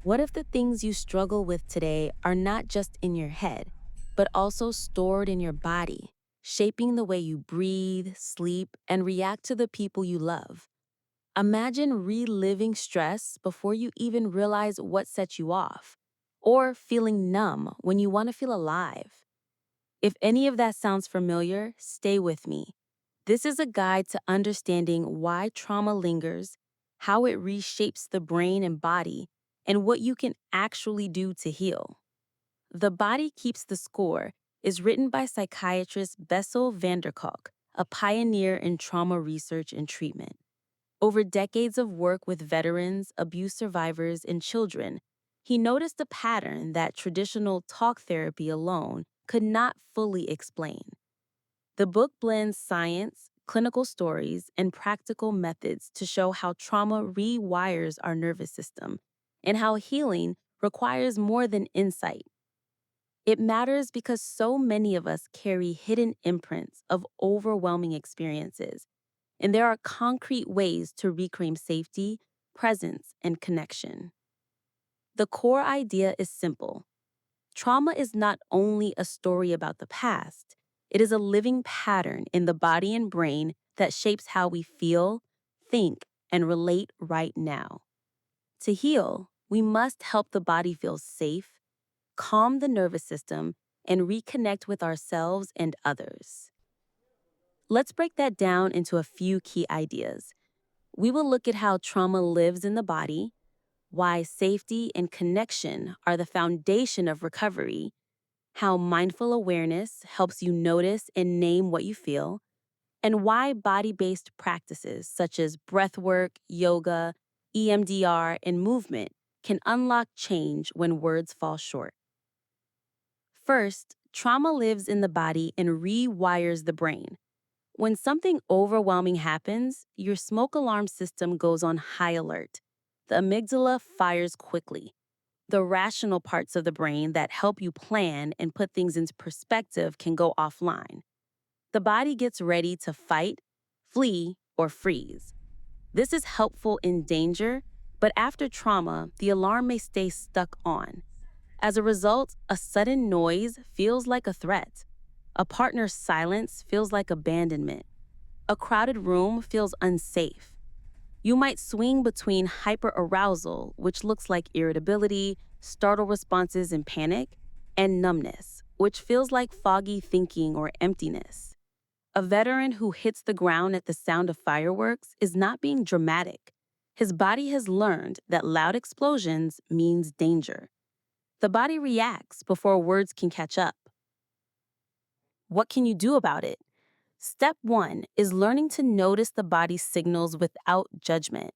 What if the things you struggle with today are not just in your head, but also stored in your body, shaping the way you breathe, sleep, and react to the people you love? Imagine reliving stress before you even realize what set you off, or feeling numb when you want to feel alive. If any of that sounds familiar, stay with me. This is a guide to understanding why trauma lingers, how it reshapes the brain and body, and what you can actually do to heal. The Body Keeps the Score is written by psychiatrist Bessel van der Kolk, a pioneer in trauma research and treatment. Over decades of work with veterans, abuse survivors, and children, he noticed a pattern that traditional talk therapy alone could not fully explain. The book blends science, clinical stories, and practical methods to show how trauma rewires our nervous system and how healing requires more than insight. It matters because so many of us carry hidden imprints of overwhelming experiences, and there are concrete ways to reclaim safety, presence, and connection. The core idea is simple. Trauma is not only a story about the past, it is a living pattern in the body and brain that shapes how we feel, think, and relate right now. To heal, we must help the body feel safe, calm the nervous system, and reconnect with ourselves and others. Let's break that down into a few key ideas. We will look at how trauma lives in the body, why safety and connection are the foundation of recovery, how mindful awareness helps you notice and name what you feel, and why body based practices such as breathwork, yoga, EMDR, and movement can unlock change when words fall short. First, trauma lives in the body and rewires the brain. When something overwhelming happens, your smoke alarm system goes on high alert. The amygdala fires quickly. The rational parts of the brain that help you plan and put things into perspective can go offline. The body gets ready to fight, flee, or freeze. This is helpful in danger, but after trauma, the alarm may stay stuck on. As a result, a sudden noise feels like a threat. A partner's silence feels like abandonment. A crowded room feels unsafe. You might swing between hyperarousal, which looks like irritability, startle responses and panic, and numbness, which feels like foggy thinking or emptiness. A veteran who hits the ground at the sound of fireworks is not being dramatic. His body has learned that loud explosions means danger. The body reacts before words can catch up. What can you do about it? Step one is learning to notice the body's signals without judgment.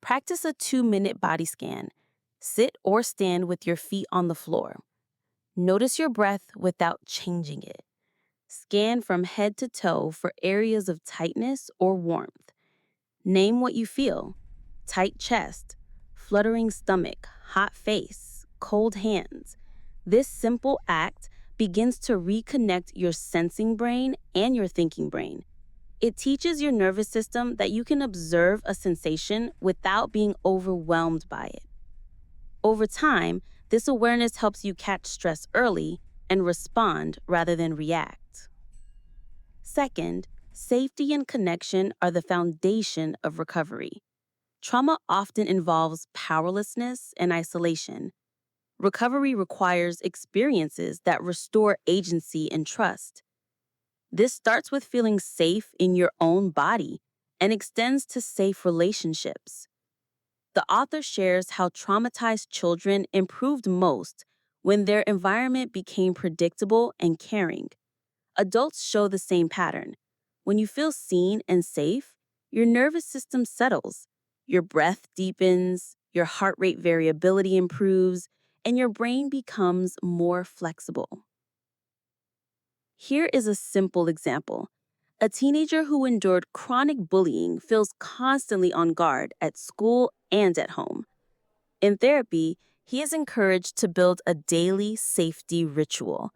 Practice a 2-minute body scan. Sit or stand with your feet on the floor. Notice your breath without changing it. Scan from head to toe for areas of tightness or warmth. Name what you feel: tight chest, fluttering stomach, hot face, cold hands. This simple act begins to reconnect your sensing brain and your thinking brain. It teaches your nervous system that you can observe a sensation without being overwhelmed by it. Over time, this awareness helps you catch stress early and respond rather than react. Second, safety and connection are the foundation of recovery. Trauma often involves powerlessness and isolation. Recovery requires experiences that restore agency and trust. This starts with feeling safe in your own body and extends to safe relationships. The author shares how traumatized children improved most when their environment became predictable and caring. Adults show the same pattern. When you feel seen and safe, your nervous system settles, your breath deepens, your heart rate variability improves, and your brain becomes more flexible. Here is a simple example. A teenager who endured chronic bullying feels constantly on guard at school and at home. In therapy, he is encouraged to build a daily safety ritual.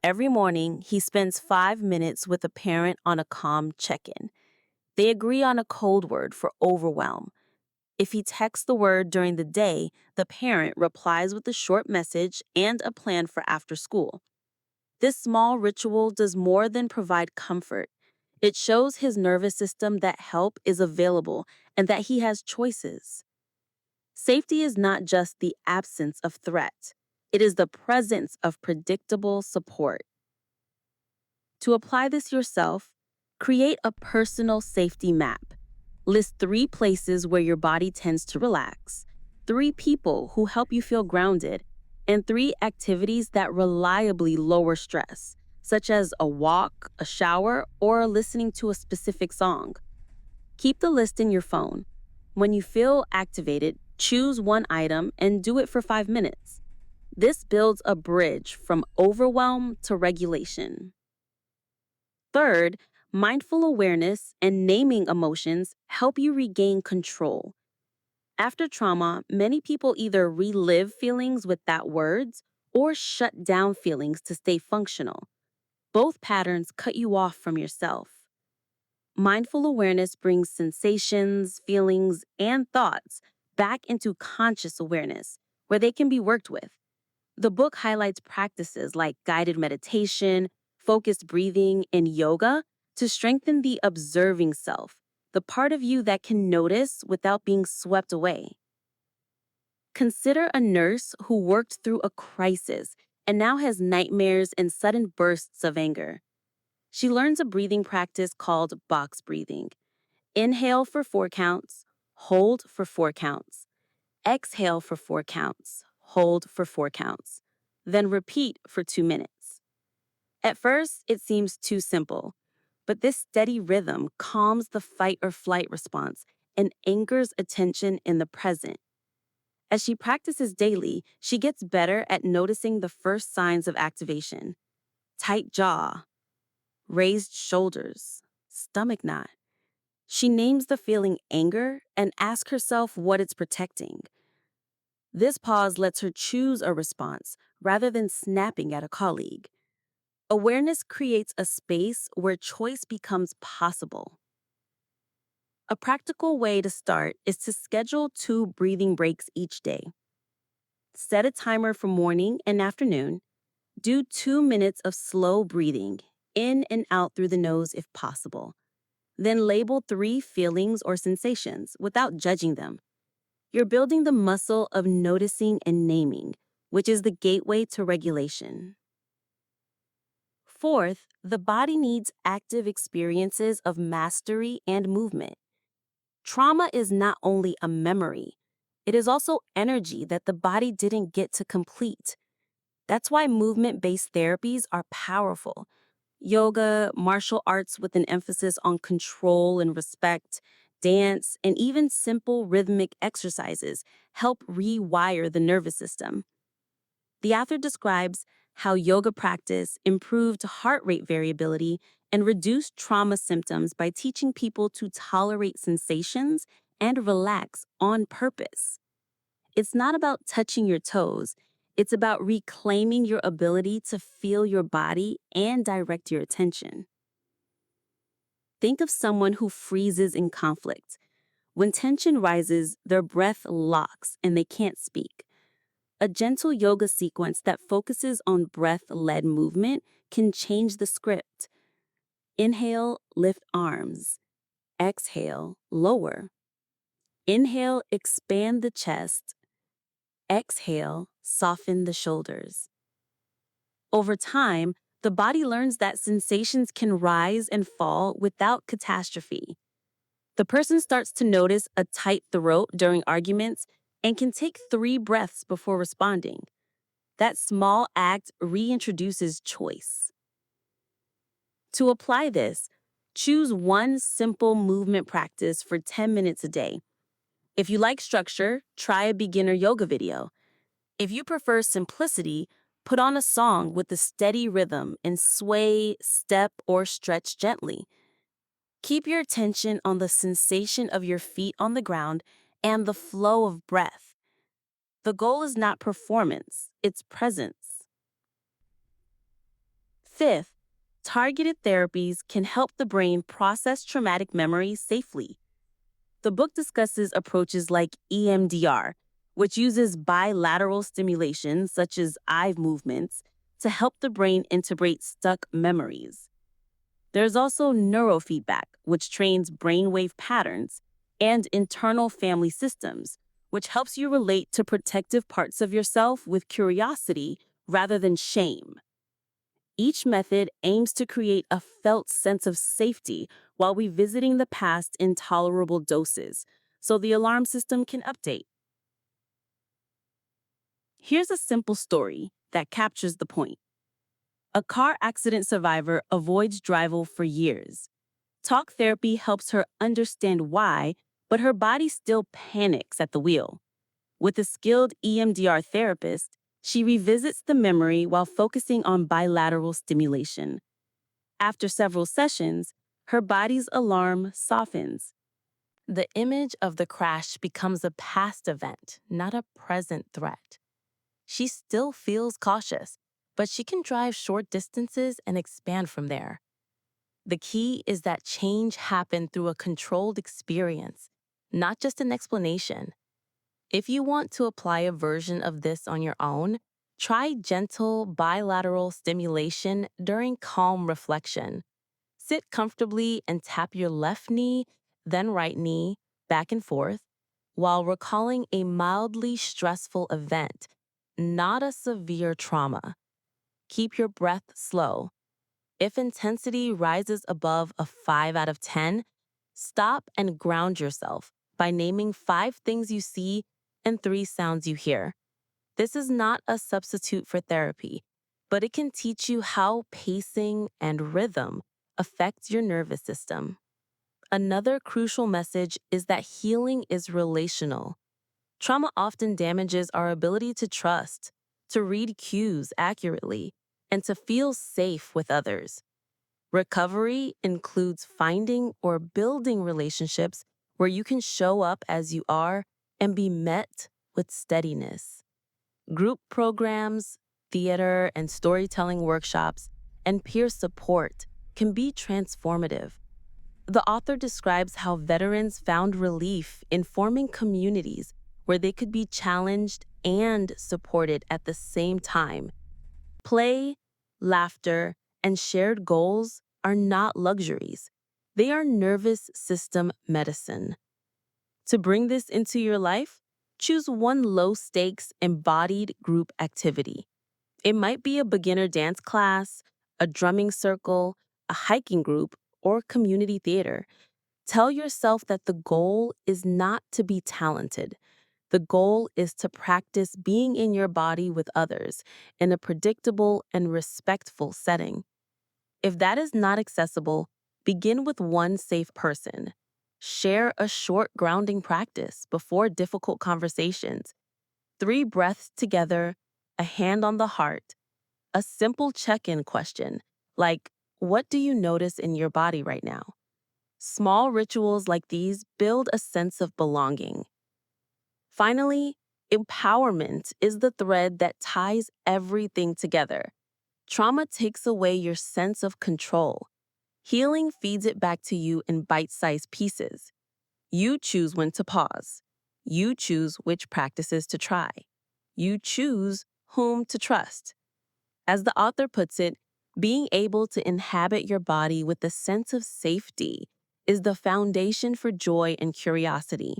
Every morning, he spends 5 minutes with a parent on a calm check in. They agree on a code word for overwhelm. If he texts the word during the day, the parent replies with a short message and a plan for after school. This small ritual does more than provide comfort. It shows his nervous system that help is available and that he has choices. Safety is not just the absence of threat, it is the presence of predictable support. To apply this yourself, create a personal safety map. List 3 places where your body tends to relax, 3 people who help you feel grounded, and 3 activities that reliably lower stress, such as a walk, a shower, or listening to a specific song. Keep the list in your phone. When you feel activated, choose one item and do it for 5 minutes. This builds a bridge from overwhelm to regulation. Third, mindful awareness and naming emotions help you regain control. After trauma, many people either relive feelings without words or shut down feelings to stay functional. Both patterns cut you off from yourself. Mindful awareness brings sensations, feelings, and thoughts back into conscious awareness, where they can be worked with. The book highlights practices like guided meditation, focused breathing, and yoga to strengthen the observing self, the part of you that can notice without being swept away. Consider a nurse who worked through a crisis and now has nightmares and sudden bursts of anger. She learns a breathing practice called box breathing. Inhale for 4 counts, hold for 4 counts. Exhale for 4 counts, hold for 4 counts. Then repeat for 2 minutes. At first, it seems too simple, but this steady rhythm calms the fight or flight response and anchors attention in the present. As she practices daily, she gets better at noticing the first signs of activation: tight jaw, raised shoulders, stomach knot. She names the feeling anger and asks herself what it's protecting. This pause lets her choose a response rather than snapping at a colleague. Awareness creates a space where choice becomes possible. A practical way to start is to schedule 2 breathing breaks each day. Set a timer for morning and afternoon. Do 2 minutes of slow breathing, in and out through the nose if possible. Then label 3 feelings or sensations without judging them. You're building the muscle of noticing and naming, which is the gateway to regulation. Fourth, the body needs active experiences of mastery and movement. Trauma is not only a memory, it is also energy that the body didn't get to complete. That's why movement-based therapies are powerful. Yoga, martial arts with an emphasis on control and respect, dance, and even simple rhythmic exercises help rewire the nervous system. The author describes how yoga practice improved heart rate variability and reduced trauma symptoms by teaching people to tolerate sensations and relax on purpose. It's not about touching your toes, it's about reclaiming your ability to feel your body and direct your attention. Think of someone who freezes in conflict. When tension rises, their breath locks and they can't speak. A gentle yoga sequence that focuses on breath-led movement can change the script. Inhale, lift arms. Exhale, lower. Inhale, expand the chest. Exhale, soften the shoulders. Over time, the body learns that sensations can rise and fall without catastrophe. The person starts to notice a tight throat during arguments and can take 3 breaths before responding. That small act reintroduces choice. To apply this, choose one simple movement practice for 10 minutes a day. If you like structure, try a beginner yoga video. If you prefer simplicity, put on a song with a steady rhythm and sway, step, or stretch gently. Keep your attention on the sensation of your feet on the ground and the flow of breath. The goal is not performance, it's presence. Fifth, targeted therapies can help the brain process traumatic memories safely. The book discusses approaches like EMDR, which uses bilateral stimulation, such as eye movements, to help the brain integrate stuck memories. There's also neurofeedback, which trains brainwave patterns, and internal family systems, which helps you relate to protective parts of yourself with curiosity rather than shame. Each method aims to create a felt sense of safety while revisiting the past in tolerable doses, so the alarm system can update. Here's a simple story that captures the point. A car accident survivor avoids drival for years. Talk therapy helps her understand why, but her body still panics at the wheel. With a skilled EMDR therapist, she revisits the memory while focusing on bilateral stimulation. After several sessions, her body's alarm softens. The image of the crash becomes a past event, not a present threat. She still feels cautious, but she can drive short distances and expand from there. The key is that change happened through a controlled experience, not just an explanation. If you want to apply a version of this on your own, try gentle bilateral stimulation during calm reflection. Sit comfortably and tap your left knee, then right knee, back and forth, while recalling a mildly stressful event, not a severe trauma. Keep your breath slow. If intensity rises above a 5 out of 10, stop and ground yourself by naming 5 things you see and 3 sounds you hear. This is not a substitute for therapy, but it can teach you how pacing and rhythm affect your nervous system. Another crucial message is that healing is relational. Trauma often damages our ability to trust, to read cues accurately, and to feel safe with others. Recovery includes finding or building relationships where you can show up as you are and be met with steadiness. Group programs, theater and storytelling workshops, and peer support can be transformative. The author describes how veterans found relief in forming communities where they could be challenged and supported at the same time. Play, laughter, and shared goals are not luxuries. They are nervous system medicine. To bring this into your life, choose one low stakes embodied group activity. It might be a beginner dance class, a drumming circle, a hiking group, or community theater. Tell yourself that the goal is not to be talented. The goal is to practice being in your body with others in a predictable and respectful setting. If that is not accessible, begin with one safe person. Share a short grounding practice before difficult conversations. 3 breaths together, a hand on the heart, a simple check in question like, what do you notice in your body right now? Small rituals like these build a sense of belonging. Finally, empowerment is the thread that ties everything together. Trauma takes away your sense of control. Healing feeds it back to you in bite sized pieces. You choose when to pause. You choose which practices to try. You choose whom to trust. As the author puts it, being able to inhabit your body with a sense of safety is the foundation for joy and curiosity.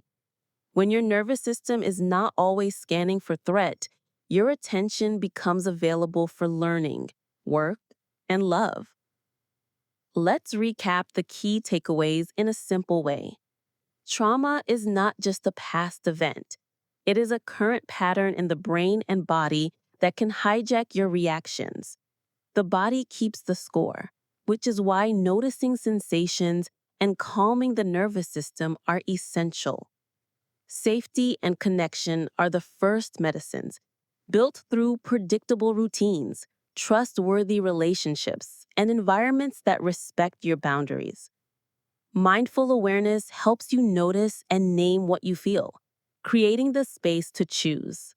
When your nervous system is not always scanning for threat, your attention becomes available for learning, work, and love. Let's recap the key takeaways in a simple way. Trauma is not just a past event. It is a current pattern in the brain and body that can hijack your reactions. The body keeps the score, which is why noticing sensations and calming the nervous system are essential. Safety and connection are the first medicines, built through predictable routines, trustworthy relationships, and environments that respect your boundaries. Mindful awareness helps you notice and name what you feel, creating the space to choose.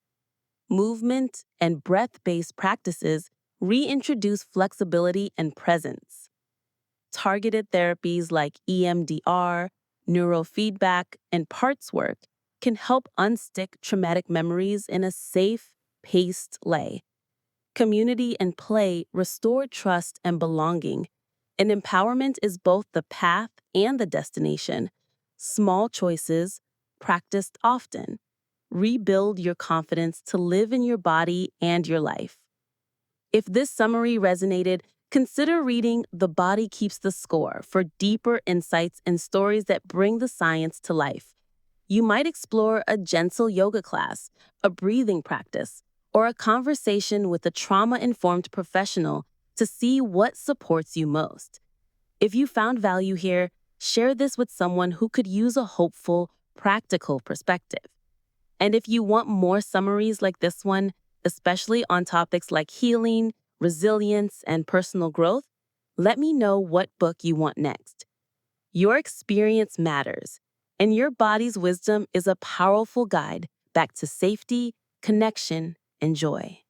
Movement and breath-based practices reintroduce flexibility and presence. Targeted therapies like EMDR, Neurofeedback and parts work can help unstick traumatic memories in a safe, paced way. Community and play restore trust and belonging, and empowerment is both the path and the destination. Small choices, practiced often, rebuild your confidence to live in your body and your life. If this summary resonated, consider reading The Body Keeps the Score for deeper insights and stories that bring the science to life. You might explore a gentle yoga class, a breathing practice, or a conversation with a trauma-informed professional to see what supports you most. If you found value here, share this with someone who could use a hopeful, practical perspective. And if you want more summaries like this one, especially on topics like healing, resilience, and personal growth, let me know what book you want next. Your experience matters, and your body's wisdom is a powerful guide back to safety, connection, and joy.